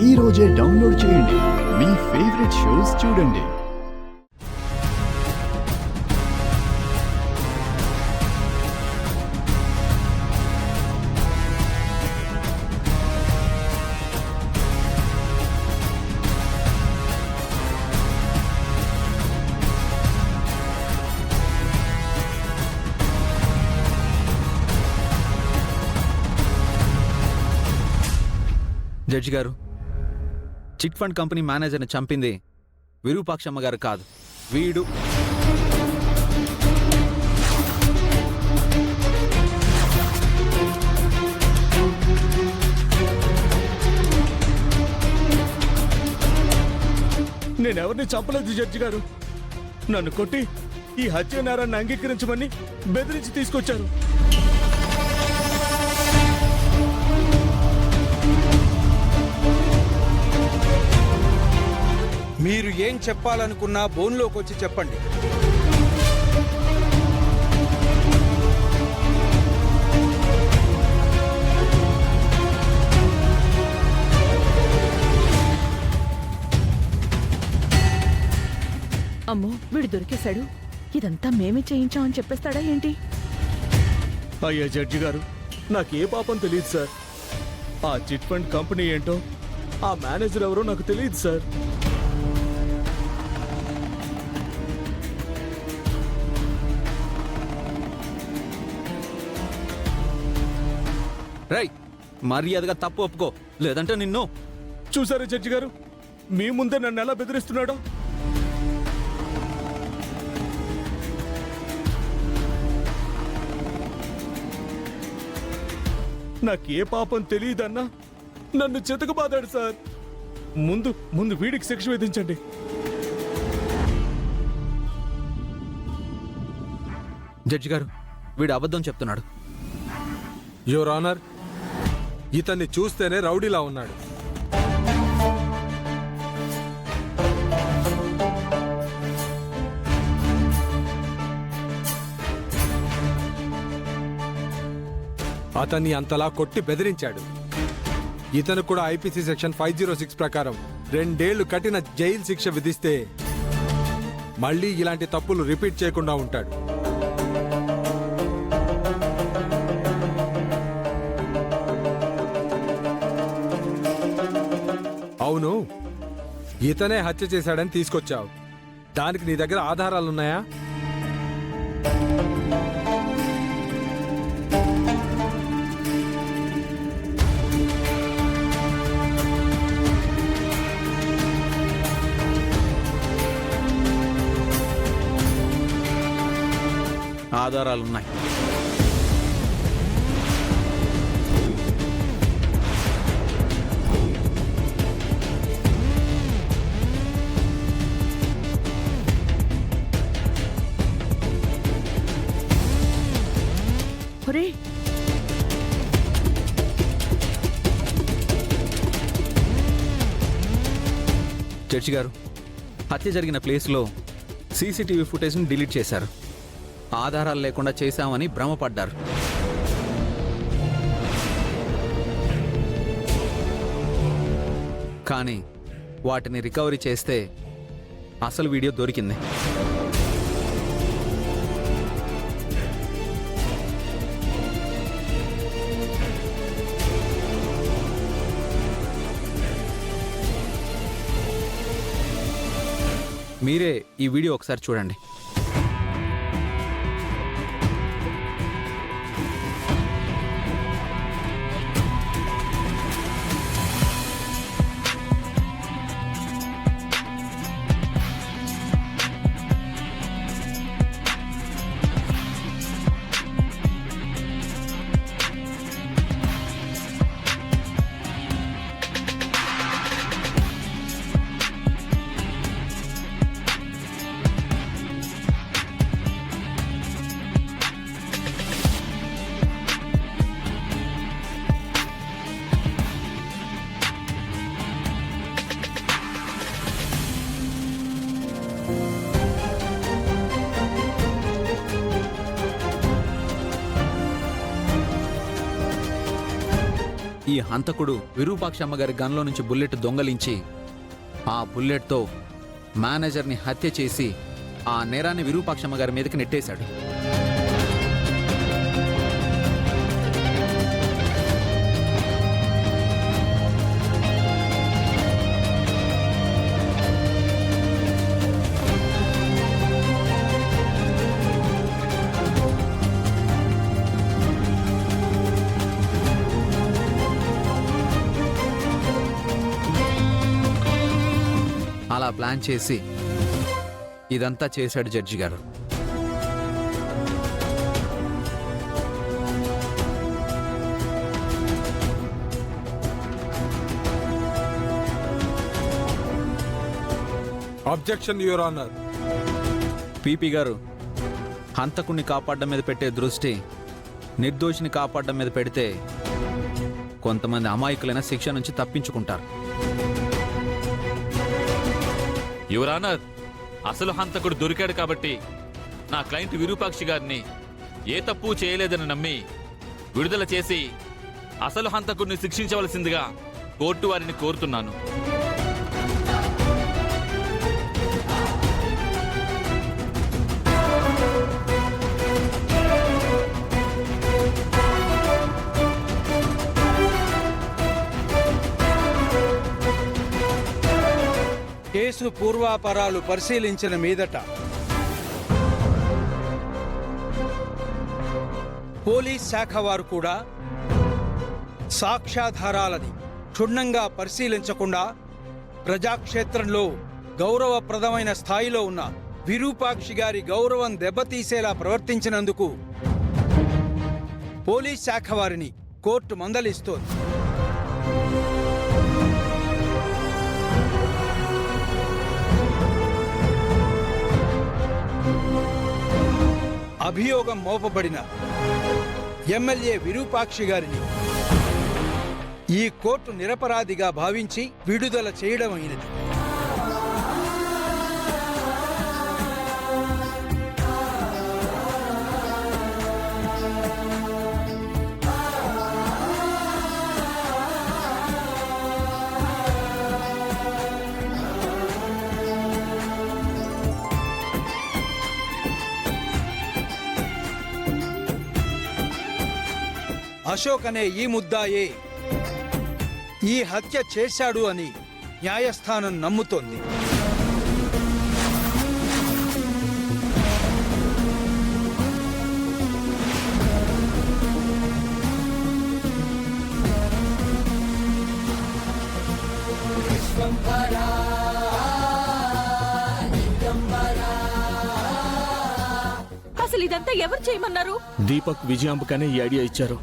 ఈ రోజే డౌన్లోడ్ చేయండి. మీ ఫేవరెట్ షోస్ చూడండి. జడ్జి గారు, చిట్ ఫండ్ కంపెనీ మేనేజర్ని చంపింది విరూపాక్షమ్మ గారు కాదు, వీడు. నేనెవరిని చంపలేదు జడ్జి గారు. నన్ను కొట్టి ఈ హత్య నేరాన్ని అంగీకరించమని బెదిరించి తీసుకొచ్చారు. మీరు ఏం చెప్పాలనుకున్నా బోన్లోకి వచ్చి చెప్పండి. అమ్మో, వీడు దొరికేశాడు. ఇదంతా మేమే చేయించామని చెప్పేస్తాడా ఏంటి? అయ్యా జడ్జి గారు, నాకే పాపం తెలియదు సార్. ఆ చిట్ ఫండ్ కంపెనీ ఏంటో, ఆ మేనేజర్ ఎవరో నాకు తెలియదు సార్. రై, మర్యాదగా తప్పు ఒప్పుకో, లేదంటే నిన్ను. చూసారా జడ్జి గారు, మీ ముందే నన్ను ఎలా బెదిరిస్తున్నాడో. నాకే పాపం తెలియదన్నా నన్ను చితకబాదాడు సార్. ముందు ముందు వీడికి శిక్ష విధించండి. జడ్జి గారు, వీడు అబద్ధం చెప్తున్నాడు. యువర్ ఆనర్, ఇతన్ని చూస్తేనే రౌడీలా ఉన్నాడు. అతన్ని అంతలా కొట్టి బెదిరించాడు. ఇతను కూడా ఐపీసీ సెక్షన్ 506 ప్రకారం 2 ఏళ్లు కఠిన జైలు శిక్ష విధిస్తే మళ్ళీ ఇలాంటి తప్పులు రిపీట్ చేయకుండా ఉంటాడు. అవును, ఇతనే హత్య చేశాడని తీసుకొచ్చావు. దానికి నీ దగ్గర ఆధారాలున్నాయా? ఆధారాలున్నాయి. ఒరే, జడ్జి గారు, హత్య జరిగిన ప్లేస్లో సీసీటీవీ ఫుటేజ్ని డిలీట్ చేశారు. ఆధారాలు లేకుండా చేశామని భ్రమపడ్డారు. కానీ వాటిని రికవరీ చేస్తే అసలు వీడియో దొరికింది. మీరే ఈ వీడియో ఒకసారి చూడండి. హంతకుడు విరూపాక్షమ్మ గారి గన్లో నుంచి బుల్లెట్ దొంగలించి ఆ బుల్లెట్తో మేనేజర్ని హత్య చేసి ఆ నేరాన్ని విరూపాక్షమ్మ గారి మీదకి నెట్టేశాడు. అలా ప్లాన్ చేసి ఇదంతా చేశాడు జడ్జి గారు. Objection your honour. పీపీ గారు, హంతకుణ్ణి కాపాడడం మీద పెట్టే దృష్టి నిర్దోషిని కాపాడడం మీద పెడితే కొంతమంది అమాయకులైన శిక్ష నుంచి తప్పించుకుంటారు. యువర్ ఆనర్, అసలు హంతకుడు దొరికాడు కాబట్టి నా క్లయింట్ విరూపాక్షి గారిని ఏ తప్పు చేయలేదని నమ్మి విడుదల చేసి అసలు హంతకుడిని శిక్షించవలసిందిగా కోర్టు వారిని కోరుతున్నాను. కేసు పూర్వాపరాలు పరిశీలించిన మీదట పోలీస్ శాఖ వారు కూడా సాక్ష్యాధారాలని క్షుణ్ణంగా పరిశీలించకుండా ప్రజాక్షేత్రంలో గౌరవప్రదమైన స్థాయిలో ఉన్న విరూపాక్షి గారి గౌరవం దెబ్బతీసేలా ప్రవర్తించినందుకు పోలీస్ శాఖ వారిని కోర్టు మందలిస్తోంది. అభియోగం మోపబడిన ఎమ్మెల్యే విరూపాక్షి గారిని ఈ కోర్టు నిరపరాధిగా భావించి విడుదల చేయడం అయినది. అశోక్ అనే ఈ ముద్దాయే ఈ హత్య చేశాడు అని న్యాయస్థానం నమ్ముతోంది. అసలు ఇదంతా ఎవరు చేయమన్నారు? దీపక్ విజయాంబకనే ఈ ఐడియా ఇచ్చారు.